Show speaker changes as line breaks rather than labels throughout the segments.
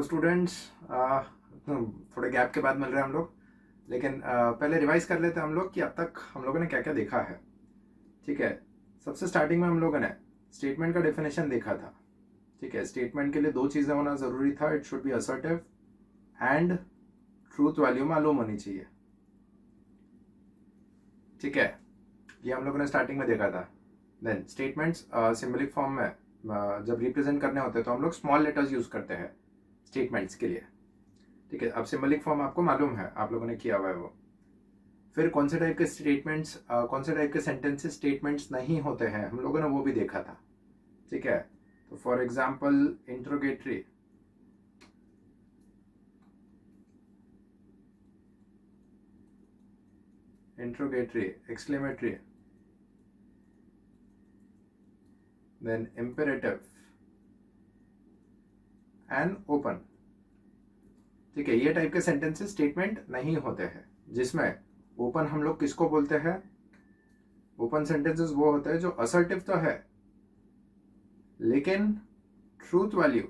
Students, थोड़े gap के बाद मिल रहे हैं हम लोग, लेकिन पहले रिवाइज कर लेते हैं हम लोग कि अब तक हम लोगों ने क्या क्या देखा है। ठीक है, सबसे स्टार्टिंग में हम लोगों ने स्टेटमेंट का डेफिनेशन देखा था। ठीक है, स्टेटमेंट के लिए दो चीज़ें होना ज़रूरी था, it should be assertive and truth value मालूम होनी चाहिए। ठीक है, ये हम लोगों ने स्टार्टिंग में देखा था। देन स्टेटमेंट्स सिंबलिक फॉर्म में जब रिप्रेजेंट करने होते हैं तो हम लोग स्मॉल लेटर्स यूज करते हैं स्टेटमेंट्स के लिए। ठीक है, अब सिंबलिक फॉर्म आपको मालूम है, आप लोगों ने किया हुआ है वो। फिर कौन से टाइप के स्टेटमेंट्स, कौन से टाइप के सेंटेंसेस स्टेटमेंट्स नहीं होते हैं, हम लोगों ने वो भी देखा था। ठीक है, तो for example interrogatory, exclamatory, then imperative and open. ठीक है, ये टाइप के सेंटेंसेस स्टेटमेंट नहीं होते हैं, जिसमें ओपन हम लोग किसको बोलते हैं? ओपन सेंटेंसेस वो होते हैं जो असर्टिव तो है लेकिन ट्रूथ वैल्यू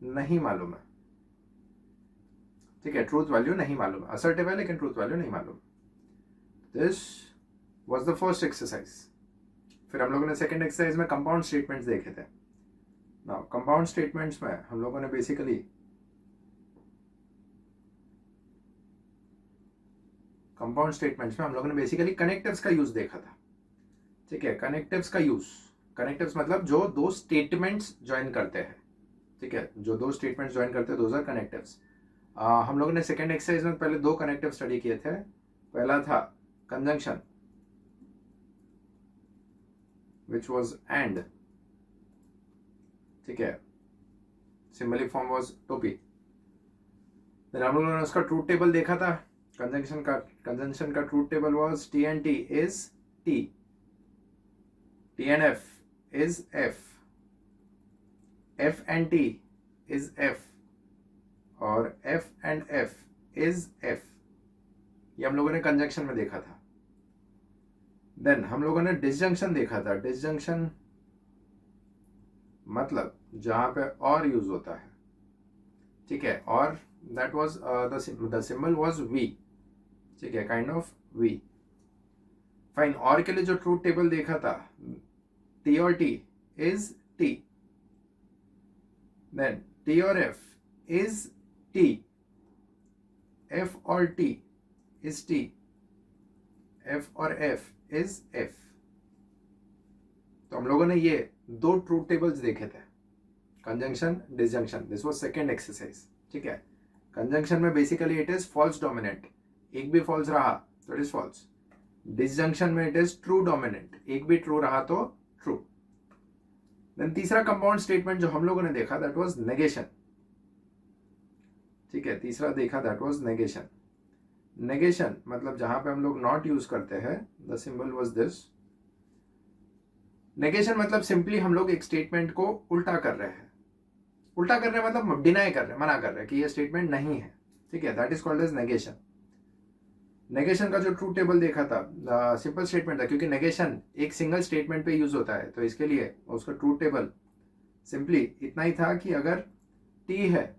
नहीं मालूम है। ठीक है, ट्रूथ वैल्यू नहीं मालूम है, असर्टिव है लेकिन ट्रूथ वैल्यू नहीं मालूम। This was the first exercise. फिर हम लोगों ने सेकंड एक्सरसाइज में कंपाउंड स्टेटमेंट्स देखे थे। नाउ कंपाउंड स्टेटमेंट्स में हम लोगों ने बेसिकली कनेक्टिव्स का यूज देखा था। ठीक है, कनेक्टिव्स का यूज, कनेक्टिव्स मतलब जो दो स्टेटमेंट्स ज्वाइन करते हैं। ठीक है, जो दो स्टेटमेंट्स ज्वाइन करते हैं, दोज आर कनेक्टिव्स। हम लोगों ने सेकेंड एक्सरसाइज में पहले दो कनेक्टिव स्टडी किए थे। पहला था कंजंक्शन विच वाज एंड। ठीक है, सिंबलिक फॉर्म वाज टोपी। देन हम लोगों ने उसका ट्रूथ टेबल देखा था। कंजंक्शन का truth table was T and T is T, T and F is F, F and T is F, और F and F is F. ये हम लोगों ने कंजंक्शन में देखा था। देन हम लोगों ने डिसजंक्शन देखा था। डिसजंक्शन मतलब जहां पे और यूज होता है। ठीक है, और that was the symbol was V. ठीक है, काइंड ऑफ वी। फाइन, और के लिए जो ट्रूथ टेबल देखा था, टी और T is T, then T और एफ इज टी, एफ और टी इज टी, एफ और एफ इज एफ। तो हम लोगों ने ये दो ट्रूथ टेबल्स देखे थे, conjunction, disjunction. This was second exercise. ठीक है, कंजंक्शन में basically it is false dominant, एक भी फॉल्स रहा तो इट इज फॉल्स। डिसजंक्शन में इट इज ट्रू डोमिनेंट, एक भी ट्रू रहा तो ट्रू। देन तीसरा कंपाउंड स्टेटमेंट जो हम लोगों ने देखा, दैट वाज नेगेशन। ठीक है, तीसरा देखा दैट वाज नेगेशन। नेगेशन मतलब जहां पे हम लोग नॉट यूज करते हैं, the symbol was this. Negation मतलब सिंपली हम लोग एक स्टेटमेंट को उल्टा कर रहे हैं। उल्टा कर रहे हैं मतलब डिनाई कर रहे हैं, मना कर रहे हैं कि ये स्टेटमेंट नहीं है। ठीक है, that is called as negation. Negation का जो ट्रूथ टेबल देखा था, सिंपल स्टेटमेंट था, क्योंकि नेगेशन एक सिंगल स्टेटमेंट पे यूज होता है, तो इसके लिए उसका ट्रूथ टेबल सिंपली इतना ही था कि अगर टी है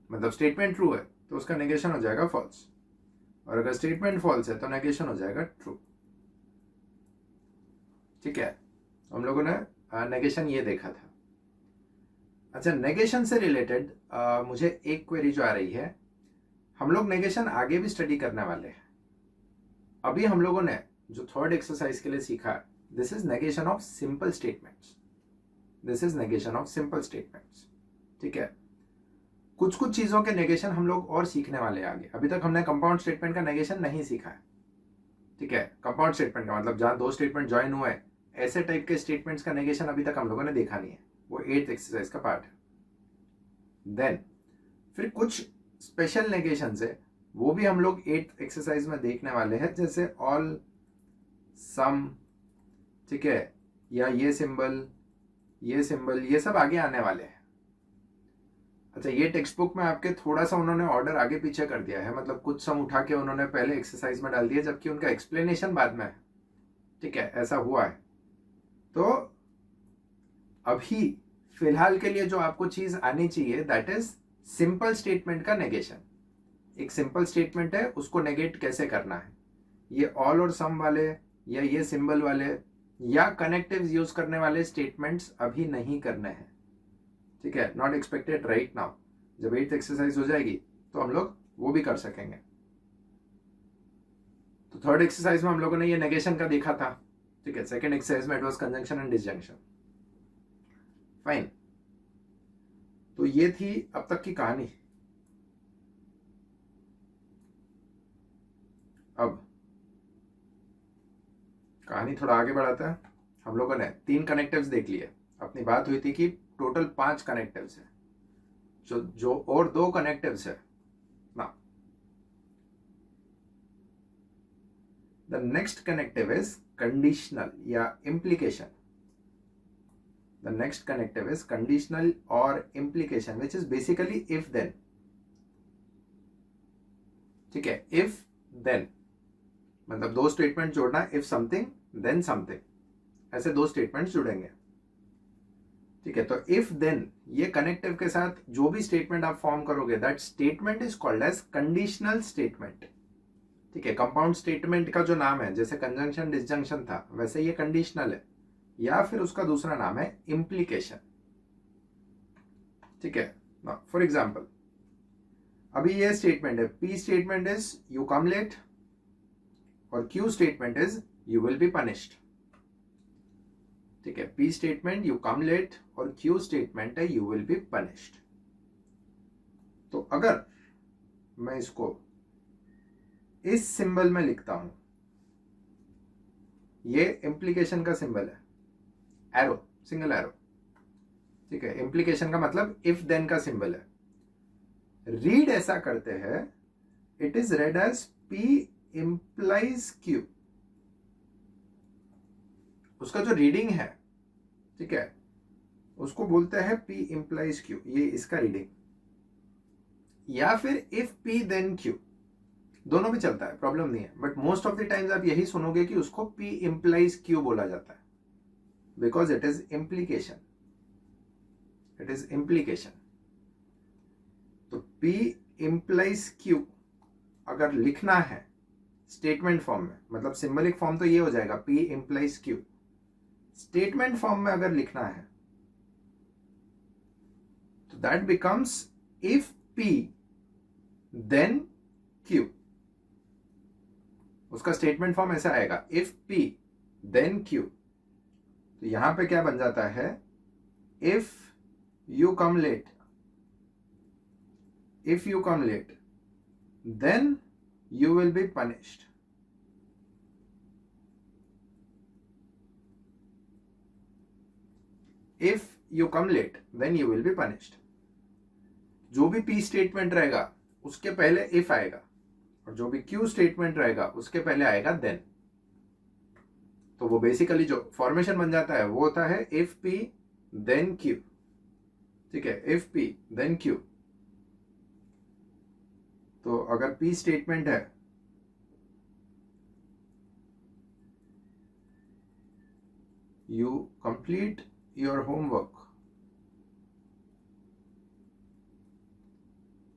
मतलब स्टेटमेंट ट्रू है तो उसका नेगेशन हो जाएगा फॉल्स, और अगर स्टेटमेंट फॉल्स है तो नेगेशन हो जाएगा ट्रू। ठीक है, हम लोगों ने नेगेशन ये देखा था। अच्छा, नेगेशन से रिलेटेड मुझे एक क्वेरी जो आ रही है, हम लोग नेगेशन आगे भी स्टडी करने वाले हैं। अभी हम लोगों ने जो थर्ड एक्सरसाइज के लिए सीखा, this is negation of simple statements. This is negation of simple statements. ठीक है, कुछ कुछ चीजों के नेगेशन हम लोग और सीखने वाले हैं आगे। अभी तक हमने कंपाउंड स्टेटमेंट का नेगेशन नहीं सीखा है। ठीक है, कंपाउंड स्टेटमेंट का मतलब जहां दो स्टेटमेंट ज्वाइन हुए, ऐसे टाइप के स्टेटमेंट्स का नेगेशन अभी तक हम लोगों ने देखा नहीं है, वो 8th एक्सरसाइज का पार्ट है। देन फिर कुछ स्पेशल नेगेशन है, वो भी हम लोग 8th एक्सरसाइज में देखने वाले हैं, जैसे ऑल, सम। ठीक है, या ये सिंबल, ये सब आगे आने वाले हैं। अच्छा, ये टेक्स्ट बुक में आपके थोड़ा सा उन्होंने ऑर्डर आगे पीछे कर दिया है, मतलब कुछ सम उठा के उन्होंने पहले एक्सरसाइज में डाल दिया, जबकि उनका एक्सप्लेनेशन बाद में है। ठीक है, ऐसा हुआ है। तो अभी फिलहाल के लिए जो आपको चीज आनी चाहिए, दैट इज सिंपल स्टेटमेंट का नेगेशन। एक सिंपल स्टेटमेंट है, उसको नेगेट कैसे करना है, ये ऑल और सम वाले या ये सिंबल वाले या कनेक्टिव्स यूज करने वाले स्टेटमेंट्स अभी नहीं करने हैं, ठीक है, नॉट एक्सपेक्टेड राइट नाउ। जब 8th एक्सरसाइज हो जाएगी तो हम लोग वो भी कर सकेंगे। तो 3rd एक्सरसाइज में हम लोगों ने ये नेगेशन का देखा था, ठीक है। 2nd एक्सरसाइज में it was conjunction and disjunction. Fine, तो ये थी अब तक की कहानी। अब कहानी थोड़ा आगे बढ़ाता है। हम लोगों ने 3 कनेक्टिव्स देख लिए। अपनी बात हुई थी कि टोटल 5 कनेक्टिव्स है, जो और 2 कनेक्टिव्स है ना। The next connective is conditional या implication. The next connective is conditional or implication, which is basically if then. ठीक है, if then मतलब 2 स्टेटमेंट जोड़ना, if something then something, ऐसे 2 स्टेटमेंट जुड़ेंगे, ठीक है। तो if then ये कनेक्टिव के साथ जो भी स्टेटमेंट आप फॉर्म करोगे, that statement is called as conditional statement, ठीक है। कंपाउंड स्टेटमेंट का जो नाम है, जैसे कंजंक्शन डिसजंक्शन था, वैसे ये कंडीशनल है, या फिर उसका दूसरा नाम है इम्प्लीकेशन, ठीक है। फॉर एग्जाम्पल, अभी ये स्टेटमेंट है, P statement is you come late और Q statement is you will be punished, ठीक है। P statement you come late और क्यू स्टेटमेंट है यू विल बी पनिश्ड। तो अगर मैं इसको इस सिंबल में लिखता हूं, ये इम्प्लीकेशन का सिंबल है, एरो, सिंगल एरो, ठीक है। इम्प्लीकेशन का मतलब इफ देन का सिंबल है। रीड ऐसा करते हैं, it is read as P implies Q. उसका जो रीडिंग है, ठीक है, उसको बोलते हैं पी इंप्लाइज क्यू, ये इसका रीडिंग। या फिर इफ पी देन क्यू, दोनों भी चलता है, प्रॉब्लम नहीं है, but most of the times आप यही सुनोगे कि उसको पी इंप्लाइज क्यू बोला जाता है, because it is implication, it is implication. तो पी इंप्लाइज क्यू अगर लिखना है स्टेटमेंट फॉर्म में, मतलब सिंबलिक फॉर्म तो ये हो जाएगा P implies Q. Statement form में अगर लिखना है तो that becomes if P then Q. उसका स्टेटमेंट फॉर्म ऐसा आएगा, इफ पी देन क्यू। तो यहां पे क्या बन जाता है, if you come late, if you come late then you will be punished। if you come late then you will be punished। जो भी P स्टेटमेंट रहेगा उसके पहले if आएगा, और जो भी Q स्टेटमेंट रहेगा उसके पहले आएगा then। तो वो बेसिकली जो फॉर्मेशन बन जाता है वो होता है if P then Q, ठीक है, if P then Q। तो अगर P स्टेटमेंट है, यू कंप्लीट योर होमवर्क,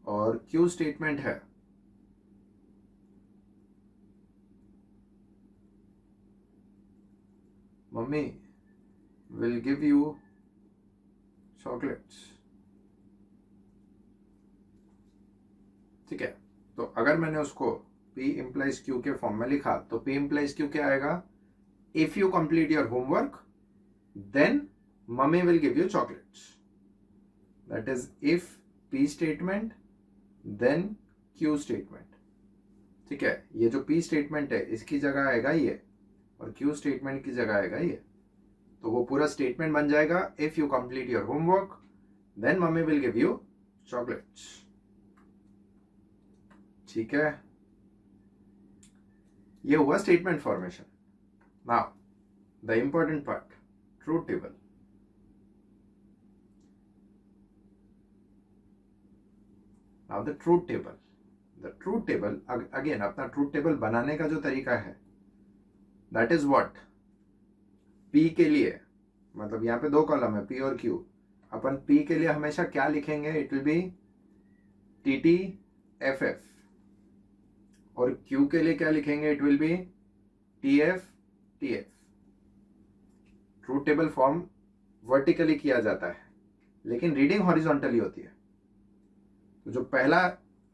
और Q स्टेटमेंट है mummy will give you chocolates, ठीक है। तो अगर मैंने उसको P इंप्लाइज Q के फॉर्म में लिखा तो P इंप्लाइज Q क्या आएगा, if you complete your homework then mummy will give you chocolates. That is if P statement then Q statement, ठीक है। ये जो P स्टेटमेंट है इसकी जगह आएगा ये, और Q स्टेटमेंट की जगह आएगा ये। तो वो पूरा स्टेटमेंट बन जाएगा, if you complete your homework then mummy will give you chocolates, ठीक है। ये हुआ statement formation. Now the important part, truth table. Now the truth table, the truth table again, अपना ट्रूथ टेबल बनाने का जो तरीका है दैट इज व्हाट, P के लिए, मतलब यहाँ पे 2 कॉलम है P और Q। अपन P के लिए हमेशा क्या लिखेंगे, it will B T F F, और क्यू के लिए क्या लिखेंगे? It will B T F T F. Truth table form vertically किया जाता है, लेकिन रीडिंग हॉरिजॉन्टली होती है। तो जो पहला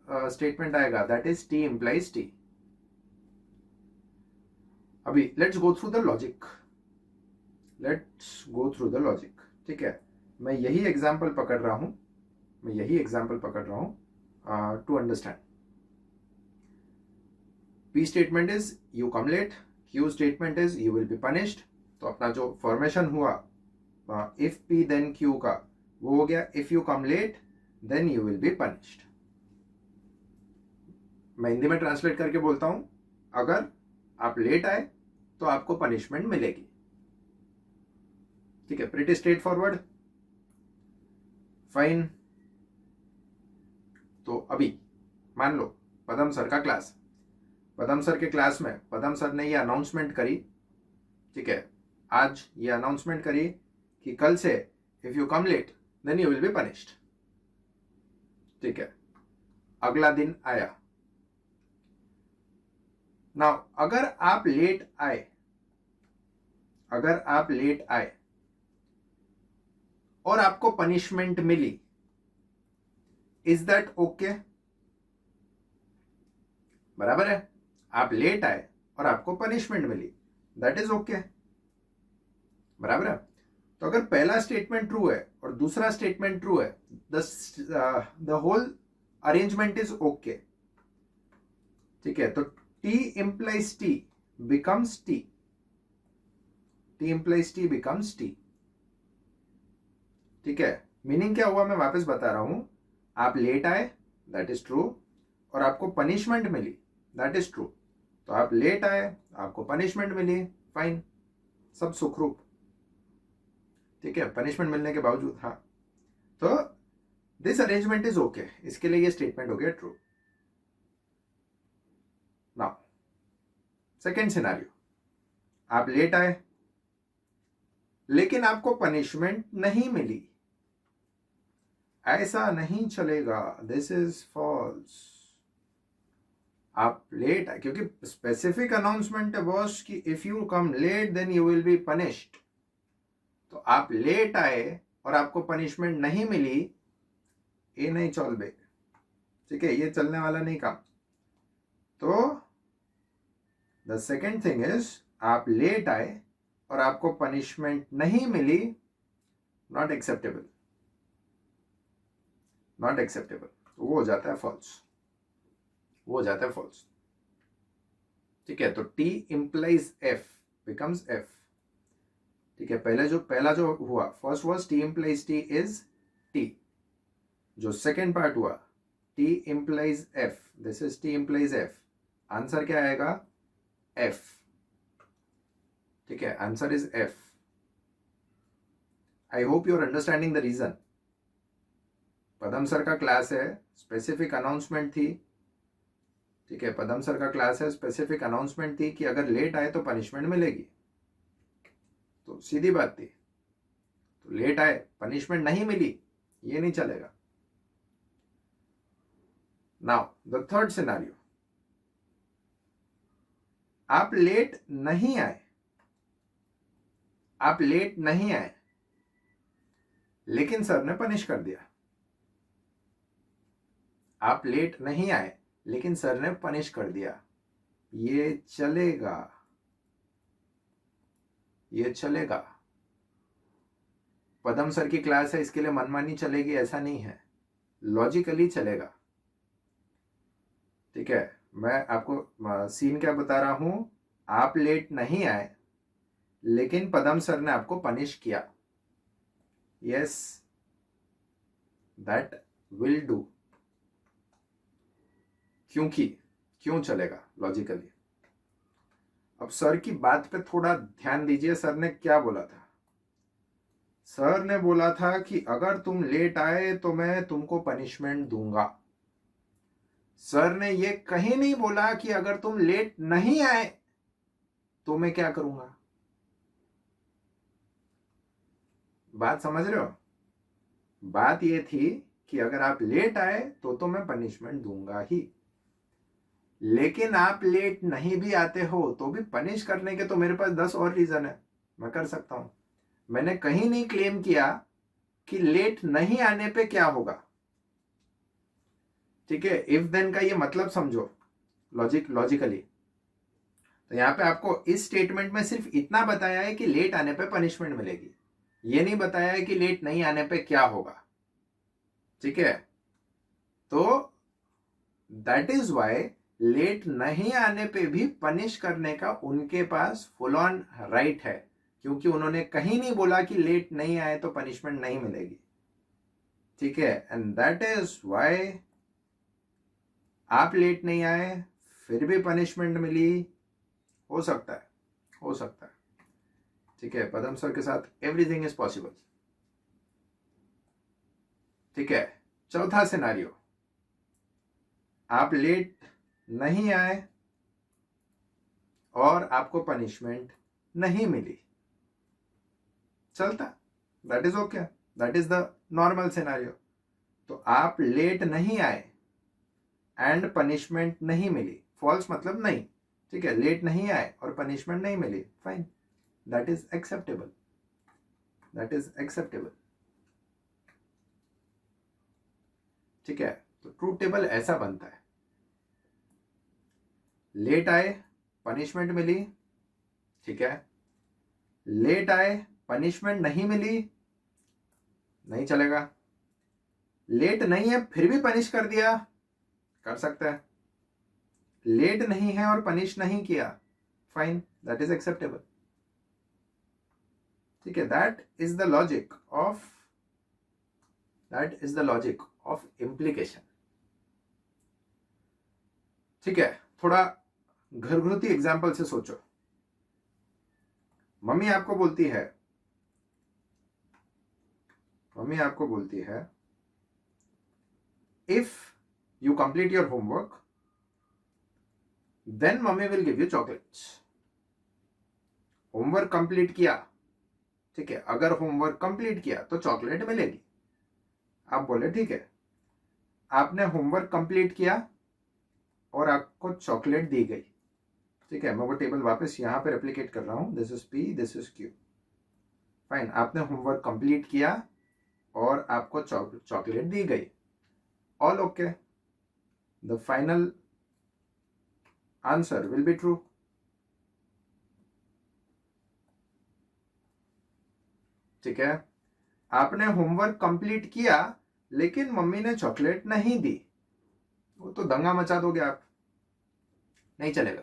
स्टेटमेंट आएगा that is T implies T. अभी let's go through the logic, ठीक है। मैं यही एग्जाम्पल पकड़ रहा हूं to understand. P statement is you come late, Q statement is you will be punished. तो अपना जो फॉर्मेशन हुआ इफ पी देन क्यू का, वो हो गया if you come late then you will be punished. मैं हिंदी में ट्रांसलेट करके बोलता हूं, अगर आप लेट आए तो आपको पनिशमेंट मिलेगी। ठीक है, प्रीटी स्ट्रेट फॉरवर्ड, फाइन। तो अभी मान लो पदम सर का क्लास, पदम सर के क्लास में पदम सर ने ये अनाउंसमेंट करी, ठीक है, आज ये अनाउंसमेंट करी कि कल से if you come late then you will be punished. ठीक है, अगला दिन आया। नाउ अगर आप लेट आए और आपको पनिशमेंट मिली, इज दैट ओके? बराबर है, आप लेट आए और आपको पनिशमेंट मिली, दैट इज ओके। बराबर है। तो अगर पहला स्टेटमेंट ट्रू है और दूसरा स्टेटमेंट ट्रू है, the whole arrangement is okay. ठीक है, तो T implies T becomes T, ठीक है। मीनिंग क्या हुआ मैं वापस बता रहा हूं, आप लेट आए दैट इज ट्रू, और आपको पनिशमेंट मिली दैट इज ट्रू। तो आप लेट आए, आपको पनिशमेंट मिली, फाइन, सब सुखरूप। ठीक है, पनिशमेंट मिलने के बावजूद, हाँ। तो दिस अरेंजमेंट इज ओके, इसके लिए ये स्टेटमेंट हो गया ट्रू। नाउ सेकेंड सिनेरियो, आप लेट आए लेकिन आपको पनिशमेंट नहीं मिली। ऐसा नहीं चलेगा, दिस इज फॉल्स। आप लेट आए, क्योंकि स्पेसिफिक अनाउंसमेंट है बॉस कि if you come late then you will be punished. तो आप लेट आए और आपको पनिशमेंट नहीं मिली, ये नहीं चल बे। ठीक है, ये चलने वाला नहीं काम। तो द सेकेंड थिंग इज, आप लेट आए और आपको पनिशमेंट नहीं मिली, नॉट एक्सेप्टेबल, वो हो जाता है फॉल्स, ठीक है। तो T implies F becomes F. ठीक है, पहला जो हुआ, first was T implies T is T. जो सेकेंड पार्ट हुआ T implies F, this is T implies F. Answer क्या आएगा? एफ। ठीक है, answer is F. I hope you are understanding the reason. Padam sir का क्लास है, specific announcement थी। ठीक है, पदम सर का क्लास है, स्पेसिफिक अनाउंसमेंट थी कि अगर लेट आए तो पनिशमेंट मिलेगी। तो सीधी बात थी, तो लेट आए पनिशमेंट नहीं मिली, ये नहीं चलेगा। नाउ द थर्ड सिनेरियो, आप लेट नहीं आए लेकिन सर ने पनिश कर दिया। आप लेट नहीं आए लेकिन सर ने पनिश कर दिया, ये चलेगा। पदम सर की क्लास है, इसके लिए मनमानी चलेगी ऐसा नहीं है, लॉजिकली चलेगा। ठीक है, मैं आपको सीन क्या बता रहा हूं, आप लेट नहीं आए लेकिन पदम सर ने आपको पनिश किया, यस दैट विल डू। क्यों चलेगा लॉजिकली। अब सर की बात पे थोड़ा ध्यान दीजिए, सर ने क्या बोला था? सर ने बोला था कि अगर तुम लेट आए तो मैं तुमको पनिशमेंट दूंगा। सर ने ये कहीं नहीं बोला कि अगर तुम लेट नहीं आए तो मैं क्या करूंगा। बात समझ रहे हो? बात ये थी कि अगर आप लेट आए तो मैं पनिशमेंट दूंगा ही, लेकिन आप लेट नहीं भी आते हो तो भी पनिश करने के तो मेरे पास 10 और रीजन है, मैं कर सकता हूं। मैंने कहीं नहीं क्लेम किया कि लेट नहीं आने पे क्या होगा। ठीक है, इफ देन का ये मतलब समझो लॉजिकली। तो यहां पे आपको इस स्टेटमेंट में सिर्फ इतना बताया है कि लेट आने पे पनिशमेंट मिलेगी, ये नहीं बताया है कि लेट नहीं आने पे क्या होगा। ठीक है, तो दैट इज वाई लेट नहीं आने पे भी पनिश करने का उनके पास फुल ऑन राइट है, क्योंकि उन्होंने कहीं नहीं बोला कि लेट नहीं आए तो पनिशमेंट नहीं मिलेगी। ठीक है, एंड दैट इज वाई आप लेट नहीं आए फिर भी पनिशमेंट मिली, हो सकता है, हो सकता है। ठीक है, पदम सर के साथ एवरीथिंग इज पॉसिबल। ठीक है, चौथा सिनारियो, आप लेट नहीं आए और आपको पनिशमेंट नहीं मिली, चलता, that is okay, that is the normal scenario. तो आप लेट नहीं आए एंड पनिशमेंट नहीं मिली, फॉल्स मतलब नहीं। ठीक है, लेट नहीं आए और पनिशमेंट नहीं मिली, fine, that is acceptable, that is acceptable. ठीक है, तो ट्रूथ टेबल ऐसा बनता है, लेट आए पनिशमेंट मिली, ठीक है, लेट आए पनिशमेंट नहीं मिली, नहीं चलेगा, लेट नहीं है फिर भी पनिश कर दिया, कर सकता है, लेट नहीं है और पनिश नहीं किया, फाइन, दैट इज एक्सेप्टेबल। ठीक है, that is the logic of, that is the logic of implication. ठीक है, थोड़ा घरगुती एग्जाम्पल से सोचो। मम्मी आपको बोलती है, मम्मी आपको बोलती है if you complete your homework then mummy will give you chocolates. Homework complete किया, ठीक है, अगर होमवर्क कंप्लीट किया तो चॉकलेट मिलेगी। आप बोले ठीक है, आपने होमवर्क कंप्लीट किया और आपको चॉकलेट दी गई। ठीक है, मैं वो टेबल वापस यहां पे रेप्लिकेट कर रहा हूं, this is P, this is Q, fine, आपने होमवर्क कंप्लीट किया और आपको चॉकलेट दी गई, all okay, the final answer will be true. ठीक है, आपने होमवर्क कंप्लीट किया लेकिन मम्मी ने चॉकलेट नहीं दी, वो तो दंगा मचा दोगे आप, नहीं चलेगा।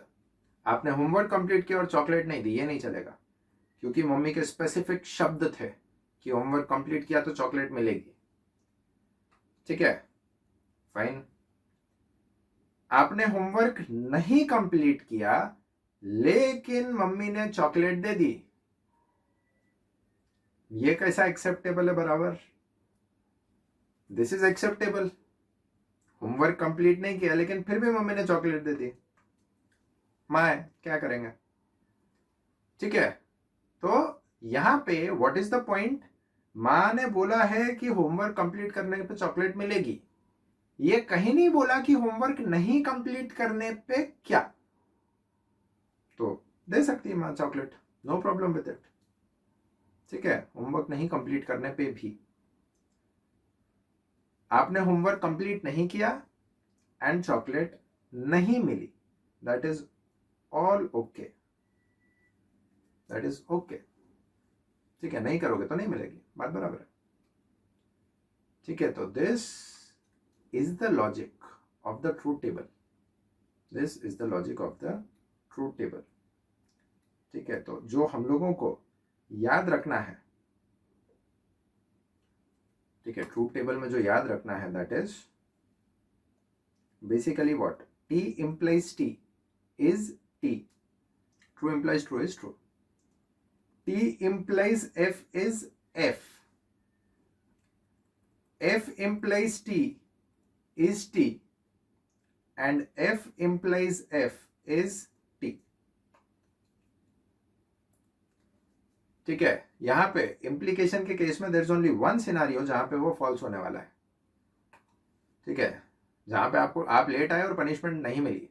आपने होमवर्क कंप्लीट किया और चॉकलेट नहीं दी, ये नहीं चलेगा, क्योंकि मम्मी के स्पेसिफिक शब्द थे कि होमवर्क कंप्लीट किया तो चॉकलेट मिलेगी। ठीक है, फाइन, आपने होमवर्क नहीं कंप्लीट किया लेकिन मम्मी ने चॉकलेट दे दी, ये कैसा एक्सेप्टेबल है बराबर, this is acceptable. Homework complete नहीं किया लेकिन फिर भी मम्मी ने चॉकलेट दे दी, माँ क्या करेंगे। ठीक है, तो यहां पे व्हाट इज द पॉइंट, माँ ने बोला है कि होमवर्क कंप्लीट करने पे चॉकलेट मिलेगी, ये कहीं नहीं बोला कि होमवर्क नहीं कंप्लीट करने पे क्या, तो दे सकती है माँ chocolate, no problem with it. ठीक है, होमवर्क नहीं कंप्लीट करने पे भी, आपने होमवर्क कंप्लीट नहीं किया एंड चॉकलेट नहीं मिली, that is all okay, that is okay. ठीक है, नहीं करोगे तो नहीं मिलेगी, बात बराबर है। ठीक है, तो this is the logic of the truth table, this is the logic of the truth table. ठीक है, तो जो हम लोगों को याद रखना है, ठीक है, ट्रूथ टेबल में जो याद रखना है that is basically what, T implies T is T, true implies true is true, T implies F is F, F implies T is T and F implies F is T. ठीक है, यहां पे implication के case में there is only one scenario जहां पे वो false होने वाला है, ठीक है, जहां पे आपको आप लेट आए और पनिशमेंट नहीं मिली,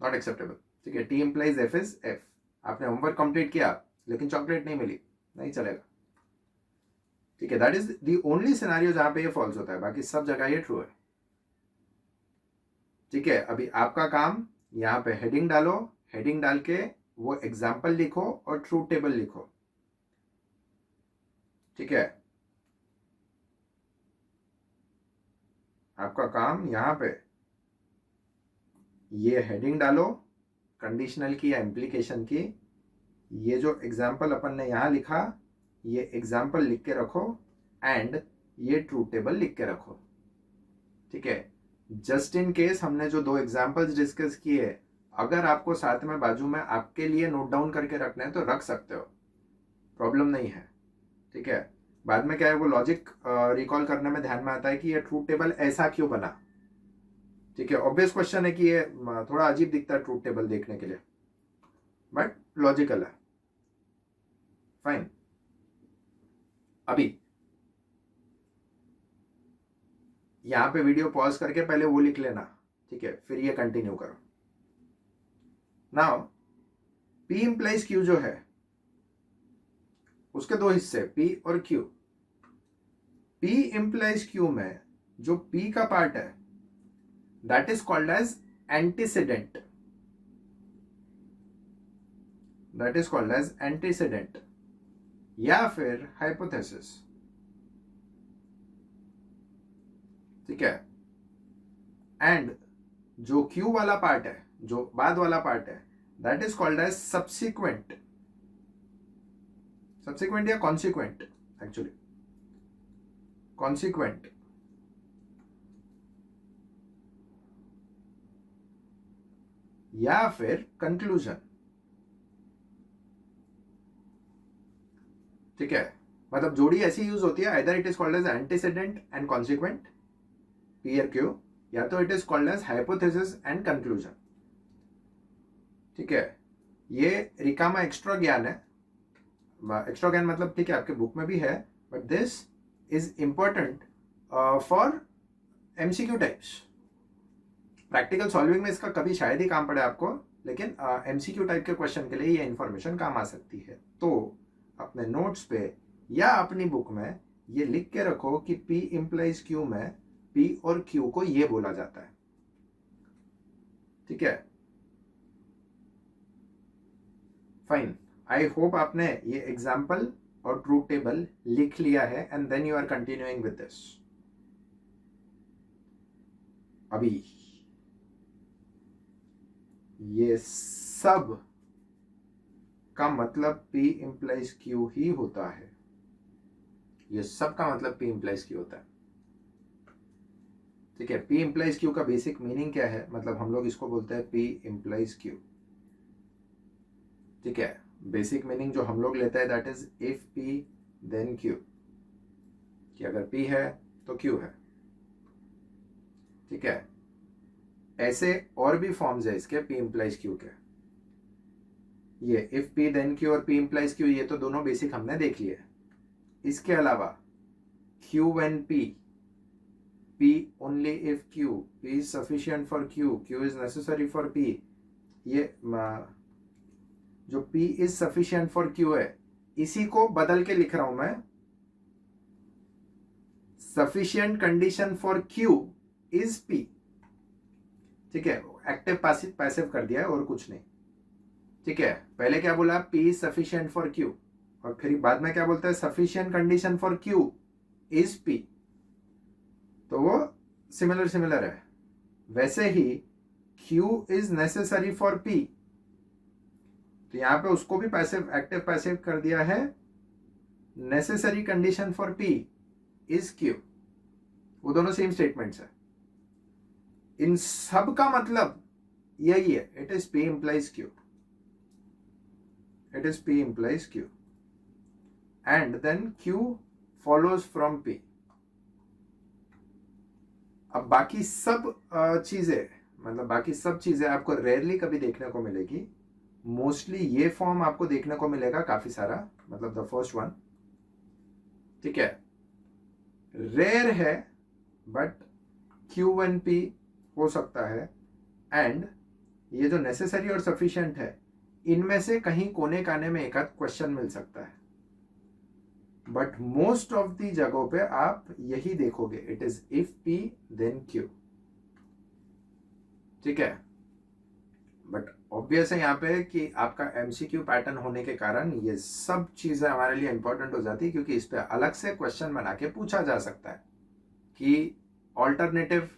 नॉट एक्सेप्टेबल। ठीक है, T implies F is F, आपने होमवर्क कंप्लीट किया लेकिन चॉकलेट नहीं मिली, नहीं चलेगा। ठीक है, that is the only scenario जहां पे ये फॉल्स होता है, बाकी सब जगह ये ट्रू है। ठीक है, अभी आपका काम यहाँ पे हेडिंग डालो, हेडिंग डाल के वो एग्जाम्पल लिखो और ट्रूथ टेबल लिखो। ठीक है, आपका काम यहाँ पे ये हेडिंग डालो कंडीशनल की या इम्प्लीकेशन की, ये जो एग्जाम्पल अपन ने यहाँ लिखा ये एग्जाम्पल लिख के रखो एंड ये ट्रूथ टेबल लिख के रखो। ठीक है, जस्ट इन केस हमने जो दो एग्जाम्पल्स डिस्कस किए, अगर आपको साथ में बाजू में आपके लिए नोट डाउन करके रखना है तो रख सकते हो, प्रॉब्लम नहीं है। ठीक है, बाद में क्या है वो लॉजिक रिकॉल करने में ध्यान में आता है कि ये ट्रूथ टेबल ऐसा क्यों बना। ठीक है, ऑब्वियस क्वेश्चन है कि ये थोड़ा अजीब दिखता है ट्रूथ टेबल देखने के लिए, बट लॉजिकल है, फाइन। अभी यहां पे वीडियो पॉज करके पहले वो लिख लेना, ठीक है, फिर ये कंटिन्यू करो। नाउ P इंप्लाइज Q जो है उसके दो हिस्से P और Q। P इंप्लाइज Q में जो P का पार्ट है that is called as antecedent, that is called as antecedent या फिर हाइपोथेसिस। ठीक है, एंड जो Q वाला पार्ट है, जो बाद वाला पार्ट है, that is called as subsequent, subsequent या कॉन्सिक्वेंट, एक्चुअली कॉन्सिक्वेंट। या फिर कंक्लूजन। ठीक है, मतलब जोड़ी ऐसी यूज होती है, either it is called as antecedent and consequent P और Q, या तो it is called as hypothesis and conclusion. ठीक है, ये रिका में एक्स्ट्रा ज्ञान है, एक्स्ट्रा ज्ञान मतलब ठीक है आपके बुक में भी है, but this is important for MCQ types. Practical solving में इसका कभी शायद ही काम पड़े आपको, लेकिन एमसीक्यू टाइप के क्वेश्चन के लिए ये इंफॉर्मेशन काम आ सकती है। तो अपने नोट्स पे या अपनी बुक में ये लिख के रखो कि P इंप्लाइज Q में P और Q को ये बोला जाता है। ठीक है, फाइन। आई होप आपने ये एग्जाम्पल और ट्रूथ टेबल लिख लिया है and then you are continuing with this. अभी ये सब का मतलब P इंप्लाइज Q ही होता है, ये सब का मतलब P इंप्लाइज Q होता है। ठीक है, P इंप्लाइज Q का बेसिक मीनिंग क्या है, मतलब हम लोग इसको बोलते हैं P इंप्लाइज Q। ठीक है, बेसिक मीनिंग जो हम लोग लेते हैं that is if P then Q, कि अगर P है तो Q है। ठीक है, ऐसे और भी फॉर्म्स है इसके P इंप्लाइज Q के, ये इफ P देन Q और P इंप्लाइज Q ये तो दोनों बेसिक हमने देख लिए। इसके अलावा Q when P, P only if Q, P is sufficient for Q, Q is necessary for P, ये जो P is sufficient for Q है इसी को बदल के लिख रहा हूं मैं, sufficient condition for Q is P। ठीक है, एक्टिव पैसिव कर दिया है और कुछ नहीं। ठीक है, पहले क्या बोला P is sufficient for Q, और फिर बाद में क्या बोलता है sufficient condition for Q is P, तो वो सिमिलर है। वैसे ही Q is necessary for P, तो यहां पे उसको भी पैसिव एक्टिव पैसिव कर दिया है, necessary condition for P is Q, वो दोनों सेम स्टेटमेंट्स है। इन सब का मतलब यही है, it is P implies Q, it is P implies Q and then Q follows from P। अब बाकी सब चीजें, मतलब बाकी सब चीजें आपको रेयरली कभी देखने को मिलेगी, मोस्टली ये फॉर्म आपको देखने को मिलेगा काफी सारा, मतलब द फर्स्ट वन। ठीक है, रेयर है बट Q1P हो सकता है, एंड ये जो नेसेसरी और सफिशिएंट है, इनमें से कहीं कोने काने में एक आध क्वेश्चन मिल सकता है, बट मोस्ट ऑफ दी जगहों पे आप यही देखोगे, it is if P then Q। ठीक है, बट ऑब्वियस है यहाँ पे कि आपका MCQ पैटर्न होने के कारण ये सब चीजें हमारे लिए इंपॉर्टेंट हो जाती है, क्योंकि इस पे अलग से क्वेश्चन बना के पूछा जा सकता है कि ऑल्टरनेटिव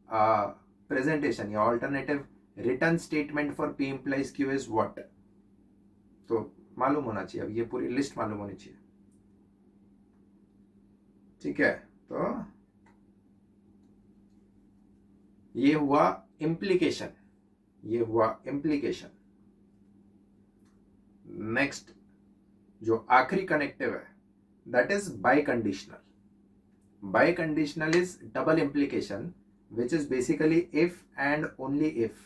प्रेजेंटेशन या alternative return statement for P implies Q is what. तो मालूम होना चाहिए, अब ये पूरी लिस्ट मालूम होनी चाहिए। ठीक है, तो ये हुआ इम्प्लीकेशन, ये हुआ इम्प्लीकेशन। नेक्स्ट जो आखिरी कनेक्टिव है, that is by conditional. Bye conditional is double implication, which is basically if and only if,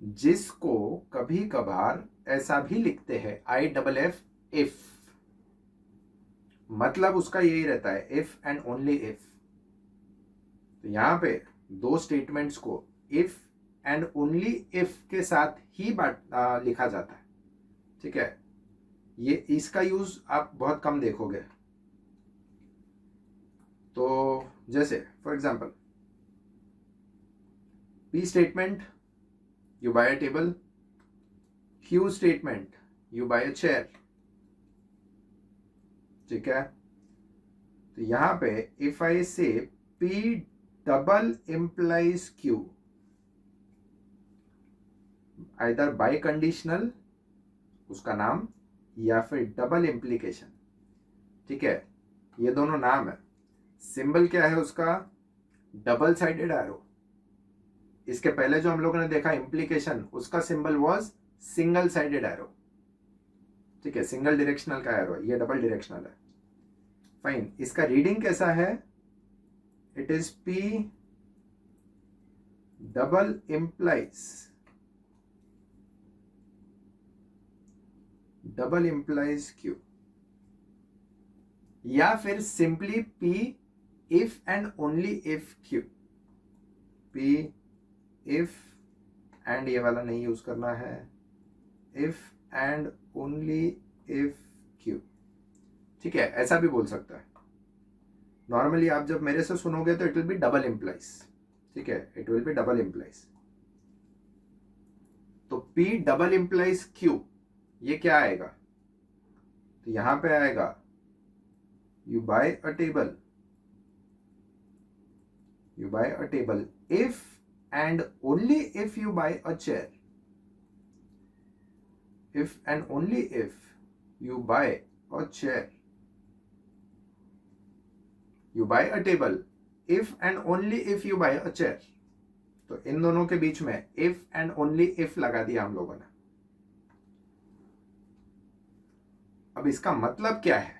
जिसको कभी कभार ऐसा भी लिखते हैं IFF इफ, मतलब उसका यही रहता है इफ एंड ओनली इफ। तो यहां पे दो स्टेटमेंट्स को इफ एंड ओनली इफ के साथ ही लिखा जाता है। ठीक है, ये इसका यूज आप बहुत कम देखोगे। तो जैसे for example P statement, you buy a table, Q statement, you buy a chair। ठीक है, तो यहां पे if I say P double implies Q, either by conditional उसका नाम या फिर डबल इम्प्लीकेशन। ठीक है, ये दोनों नाम है। सिंबल क्या है उसका? Double sided arrow. इसके पहले जो हम लोगों ने देखा इम्प्लीकेशन, उसका symbol was single sided arrow. ठीक है, सिंगल डायरेक्शनल का एरो, ये डबल डायरेक्शनल है। फाइन, इसका रीडिंग कैसा है? It is P double implies Q, या फिर simply P if and only if Q। P if and ये वाला नहीं यूज करना है, if and only if Q। ठीक है, ऐसा भी बोल सकता है। नॉर्मली आप जब मेरे से सुनोगे तो it will be double implies. ठीक है, it will be double implies. तो P डबल इम्प्लाइज Q, ये क्या आएगा? तो यहां पे आएगा you buy a table, if and only if you buy a chair, if and only if you buy a chair, you buy a table, if and only if you buy a chair। तो इन दोनों के बीच में if and only if लगा दिया हम लोगों ने। अब इसका मतलब क्या है?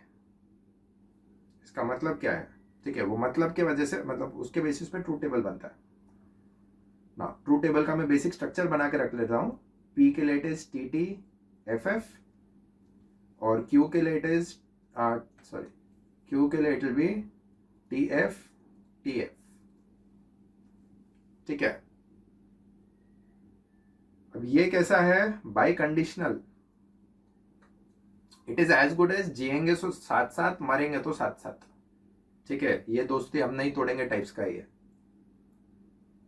इसका मतलब क्या है? ठीक है, वो मतलब के वजह से, मतलब उसके बेसिस पे ट्रूथ टेबल बनता है ना। ट्रूथ टेबल का मैं बेसिक स्ट्रक्चर बना के रख लेता हूं। P के लिए इट इज TT FF, और Q के लिए इट इज Q के लिए it will be TF TF। ठीक है, अब ये कैसा है? Biconditional. It is as good as जिएंगे तो साथ साथ, मरेंगे तो साथ साथ। ठीक है, ये दोस्ती हम नहीं तोड़ेंगे टाइप्स का ये।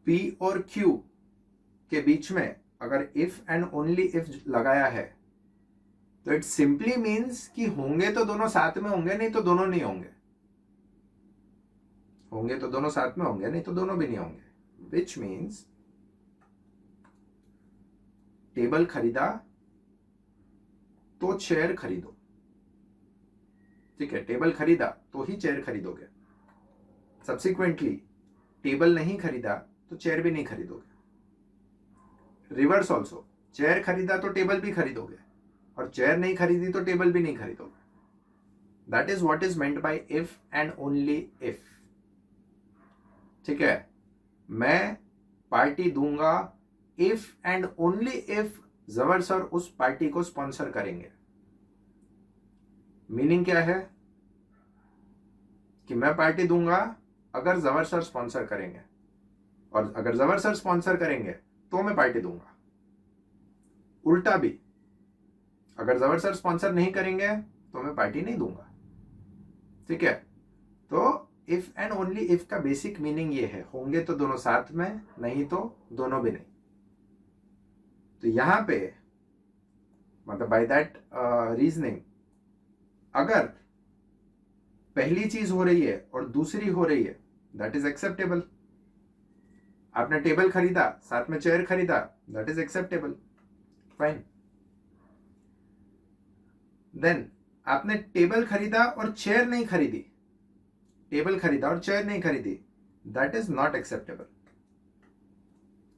P और Q के बीच में अगर इफ एंड ओनली इफ लगाया है तो इट सिंपली मीन्स कि होंगे तो दोनों साथ में होंगे, नहीं तो दोनों नहीं होंगे। होंगे तो दोनों साथ में होंगे, नहीं तो दोनों भी नहीं होंगे। विच मीन्स टेबल खरीदा तो चेयर खरीदो। ठीक है, टेबल खरीदा तो ही चेयर खरीदोगे। सब्सिक्वेंटली टेबल नहीं खरीदा तो चेयर भी नहीं खरीदोगे। रिवर्स ऑल्सो, चेयर खरीदा तो टेबल भी खरीदोगे, और चेयर नहीं खरीदी तो टेबल भी नहीं खरीदोगे। That is what is meant by if and only if. ठीक है, मैं पार्टी दूंगा इफ एंड ओनली इफ जवर सर उस पार्टी को स्पॉन्सर करेंगे। मीनिंग क्या है? कि मैं पार्टी दूंगा अगर जवर सर स्पॉन्सर करेंगे, और अगर जवर सर स्पॉन्सर करेंगे तो मैं पार्टी दूंगा। उल्टा भी, अगर जवर सर स्पॉन्सर नहीं करेंगे तो मैं पार्टी नहीं दूंगा। ठीक है, तो इफ एंड ओनली इफ का बेसिक मीनिंग ये है, होंगे तो दोनों साथ में, नहीं तो दोनों भी नहीं। तो यहां पे मतलब बाय दैट रीजनिंग, अगर पहली चीज हो रही है और दूसरी हो रही है, दैट इज एक्सेप्टेबल। आपने टेबल खरीदा, साथ में चेयर खरीदा, that is acceptable, fine. Then आपने टेबल खरीदा और चेयर नहीं खरीदी, टेबल खरीदा और चेयर नहीं खरीदी, दैट इज नॉट एक्सेप्टेबल।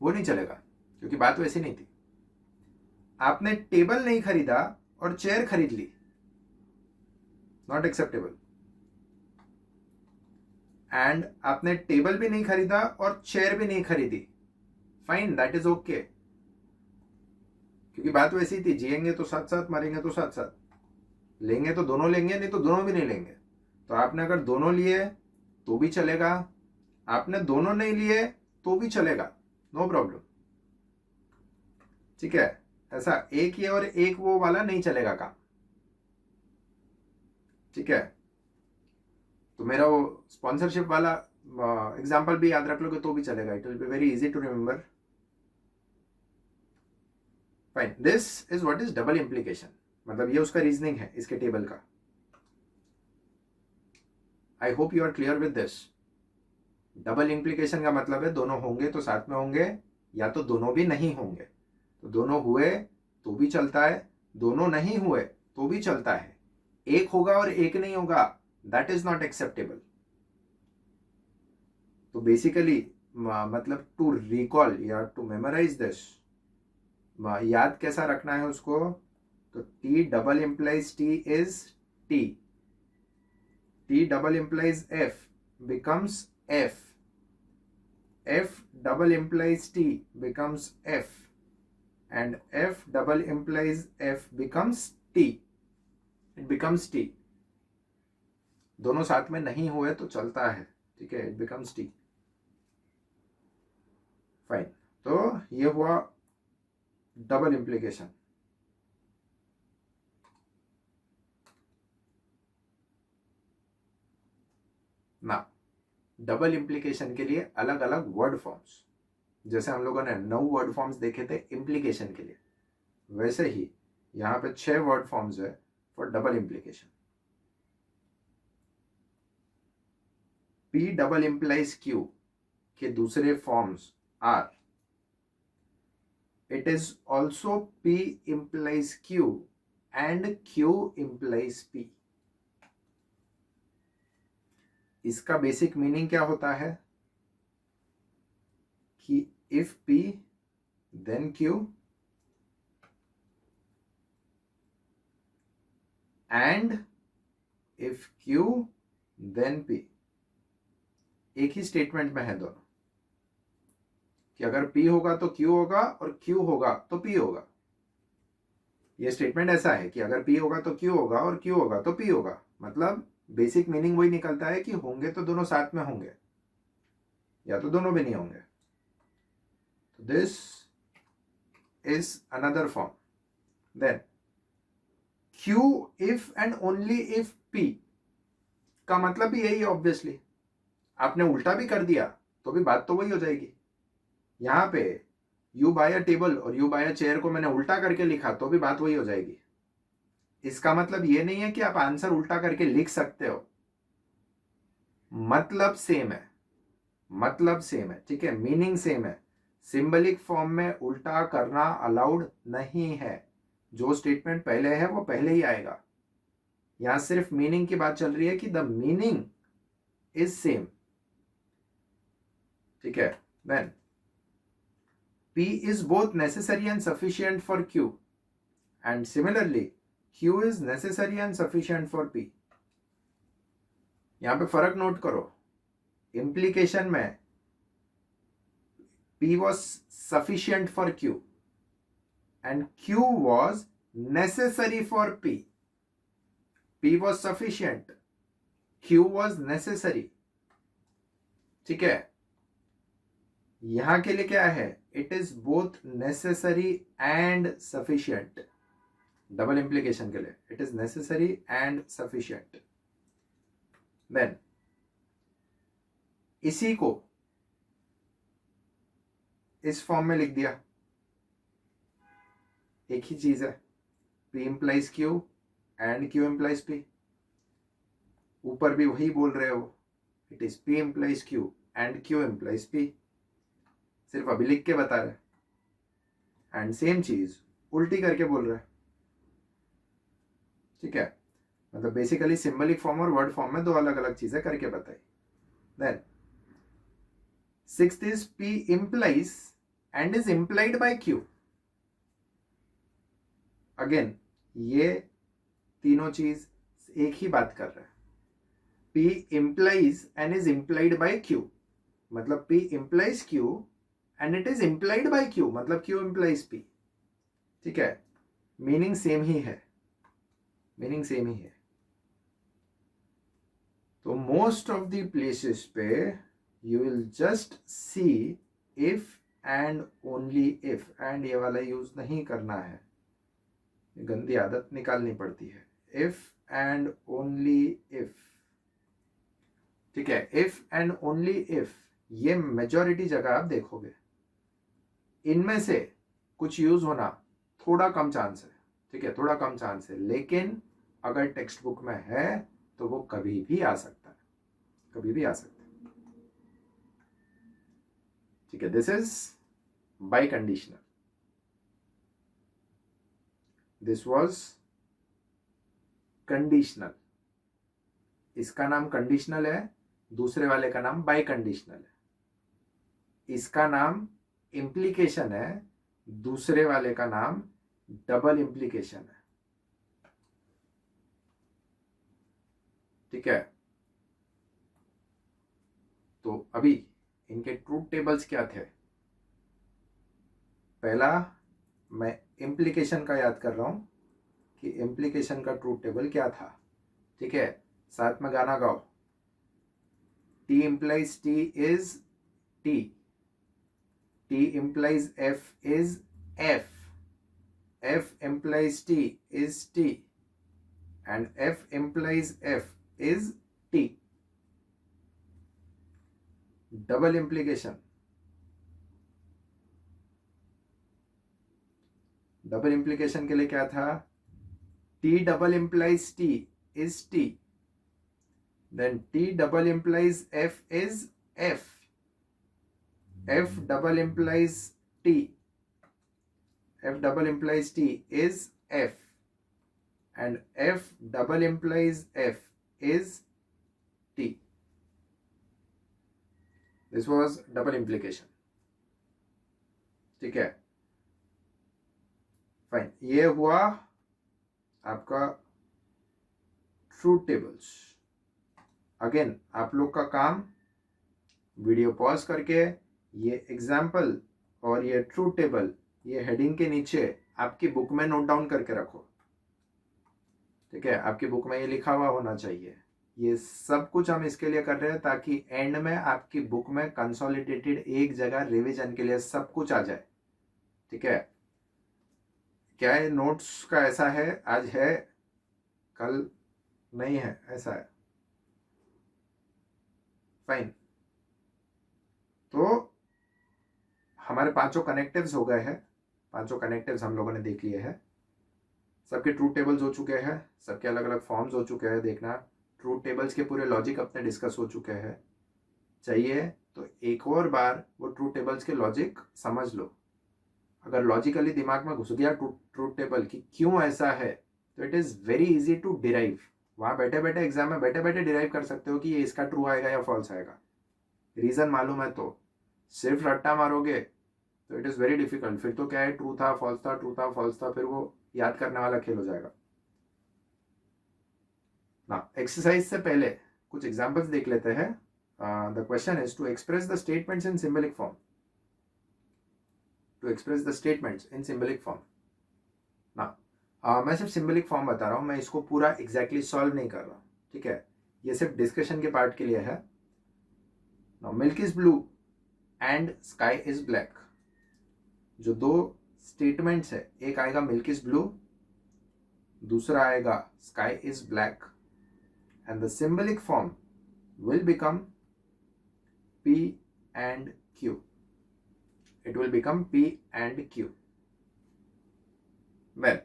वो नहीं चलेगा, क्योंकि बात वैसी नहीं थी। आपने टेबल नहीं खरीदा और चेयर खरीद ली, नॉट एक्सेप्टेबल। एंड आपने टेबल भी नहीं खरीदा और चेयर भी नहीं खरीदी, फाइन, दैट इज ओके, क्योंकि बात वैसी थी, जिएंगे तो साथ साथ, मरेंगे तो साथ साथ, लेंगे तो दोनों लेंगे, नहीं तो दोनों भी नहीं लेंगे। तो आपने अगर दोनों लिए तो भी चलेगा, आपने दोनों नहीं लिए तो भी चलेगा, नो प्रॉब्लम। ठीक है, ऐसा एक ये और एक वो वाला नहीं चलेगा काम। ठीक है, तो मेरा वो स्पॉन्सरशिप वाला एग्जाम्पल भी याद रख लोगे तो भी चलेगा, it will be very easy to remember. Fine, this is what is double implication, मतलब ये उसका रीजनिंग है इसके टेबल का। I hope you are clear with this. Double implication का मतलब है दोनों होंगे तो साथ में होंगे, या तो दोनों भी नहीं होंगे। तो दोनों हुए तो भी चलता है, दोनों नहीं हुए तो भी चलता है, एक होगा और एक नहीं होगा, दैट इज नॉट एक्सेप्टेबल। तो बेसिकली मतलब टू रिकॉल या टू मेमोराइज दिस, याद कैसा रखना है उसको, तो T double implies T is T, T double implies F becomes F, F double implies T becomes F, and f double implies f becomes t, it becomes t। दोनों साथ में नहीं हुए तो चलता है, ठीक है, it becomes t, फाइन। तो ये हुआ डबल इंप्लीकेशन। ना, डबल इंप्लीकेशन के लिए अलग अलग वर्ड फॉर्म्स, जैसे हम लोगों ने 9 वर्ड फॉर्म्स देखे थे इंप्लीकेशन के लिए, वैसे ही यहां पे 6 वर्ड फॉर्म्स है for double implication. P double implies Q के दूसरे forms are, it is also P implies Q and Q implies P। इसका बेसिक मीनिंग क्या होता है कि if P then Q and if Q then P, एक ही statement में है दोनों, कि अगर P होगा तो Q होगा और Q होगा तो P होगा। ये स्टेटमेंट ऐसा है कि अगर P होगा तो Q होगा और Q होगा तो P होगा, मतलब बेसिक मीनिंग वही निकलता है कि होंगे तो दोनों साथ में होंगे, या तो दोनों भी नहीं होंगे। तो this is another form. Then Q if and only if P का मतलब भी यही है ऑब्वियसली। आपने उल्टा भी कर दिया तो भी बात तो वही हो जाएगी। यहां पे यू बाय अ टेबल और यू बाय अ चेयर को मैंने उल्टा करके लिखा तो भी बात वही हो जाएगी। इसका मतलब ये नहीं है कि आप आंसर उल्टा करके लिख सकते हो, मतलब सेम है, मतलब सेम है, ठीक है, मीनिंग सेम है। सिंबलिक फॉर्म में उल्टा करना अलाउड नहीं है, जो स्टेटमेंट पहले है वो पहले ही आएगा। यहां सिर्फ मीनिंग की बात चल रही है कि द मीनिंग इज सेम, ठीक है। Then P is both necessary and sufficient for Q, and similarly Q is necessary and sufficient for P। यहां पे फर्क नोट करो, implication में P was sufficient for Q and Q was necessary for P। P was sufficient, Q was necessary। ठीक है, यहां के लिए क्या है, it is both necessary and sufficient. Double implication के लिए it is necessary and sufficient. Then इसी को इस फॉर्म में लिख दिया, एक ही चीज है, P implies Q and Q implies P। ऊपर भी वही बोल रहे हो, it is P implies Q and Q implies P, सिर्फ अभी लिख के बता रहे एंड सेम चीज उल्टी करके बोल रहे हैं। ठीक है, मतलब बेसिकली सिंबलिक फॉर्म और वर्ड फॉर्म में दो अलग अलग चीजें करके बताई। Then sixth is P implies and is implied by Q। Again ये तीनों चीज एक ही बात कर रहे हैं। P implies and is implied by Q, मतलब P implies Q and it is implied by Q, मतलब Q implies P। ठीक है, मीनिंग सेम ही है, मीनिंग सेम ही है। तो मोस्ट ऑफ द प्लेसेस पे you will just see if and only if, and ये वाला यूज नहीं करना है, गंदी आदत निकालनी पड़ती है। इफ एंड ओनली इफ, ठीक है, इफ एंड ओनली इफ, ये मेजॉरिटी जगह आप देखोगे। इनमें से कुछ यूज होना थोड़ा कम चांस है, ठीक है, थोड़ा कम चांस है, लेकिन अगर टेक्स्ट बुक में है तो वो कभी भी आ सकता है, कभी भी आ सकता है। ठीक है, this is by conditional, this was conditional. इसका नाम कंडीशनल है, दूसरे वाले का नाम बाई कंडीशनल है। इसका नाम इंप्लीकेशन है, दूसरे वाले का नाम डबल इंप्लीकेशन है। ठीक है, तो अभी इनके ट्रूथ टेबल्स क्या थे? पहला मैं इंप्लीकेशन का याद कर रहा हूं कि इंप्लीकेशन का ट्रूथ टेबल क्या था। ठीक है, साथ में गाना गाओ। T implies T is T, T implies F is F, F implies T is T, and F implies F is T। Double implication, double implication के लिए क्या था? T double implies T is T, then T double implies F is F, F double implies T, F double implies T is F, and F double implies F is T। This was double implication। ठीक है, fine, ये हुआ आपका truth tables. Again आप लोग का काम video pause करके ये एग्जाम्पल और ये ट्रूथ टेबल ये हेडिंग के नीचे आपकी बुक में नोट डाउन करके रखो। ठीक है, आपकी बुक में ये लिखा हुआ होना चाहिए। ये सब कुछ हम इसके लिए कर रहे हैं ताकि एंड में आपकी बुक में कंसोलिडेटेड एक जगह रिवीजन के लिए सब कुछ आ जाए। ठीक है, क्या है, नोट्स का ऐसा है, आज है कल नहीं है, ऐसा है। फाइन, तो हमारे पांचों कनेक्टिव्स हो गए हैं, पांचों कनेक्टिव्स हम लोगों ने देख लिए हैं। सबके ट्रूथ टेबल्स हो चुके हैं, सबके अलग अलग फॉर्म्स हो चुके हैं। देखना, ट्रूथ टेबल्स के पूरे लॉजिक अपने डिस्कस हो चुके हैं। चाहिए तो एक और बार वो ट्रूथ टेबल्स के लॉजिक समझ लो। अगर लॉजिकली दिमाग में घुस गया ट्रूथ टेबल की क्यों ऐसा है, तो it is very easy to derive. वहां बैठे बैठे एग्जाम में बैठे बैठे डिराइव कर सकते हो कि ये इसका ट्रू आएगा या फॉल्स आएगा। रीजन मालूम है तो सिर्फ रट्टा मारोगे तो इट इज वेरी डिफिकल्ट। फिर तो क्या है, ट्रू था फॉल्स था, ट्रू था फॉल्स था, फिर वो याद करने वाला खेल हो जाएगा ना। एक्सरसाइज से पहले कुछ एग्जांपल्स देख लेते हैं। The question is to express the statements in symbolic form, to express the statements in symbolic form ना। मैं सिर्फ सिंबलिक फॉर्म बता रहा हूं, मैं इसको पूरा एग्जैक्टली सॉल्व नहीं कर रहा हूं। ठीक है, ये सिर्फ डिस्कशन के पार्ट के लिए है now milk is blue and sky is black, जो दो स्टेटमेंट्स है, एक आएगा मिल्क इज ब्लू, दूसरा आएगा sky is black, and the symbolic form will become P and Q. It will become P and Q. Well,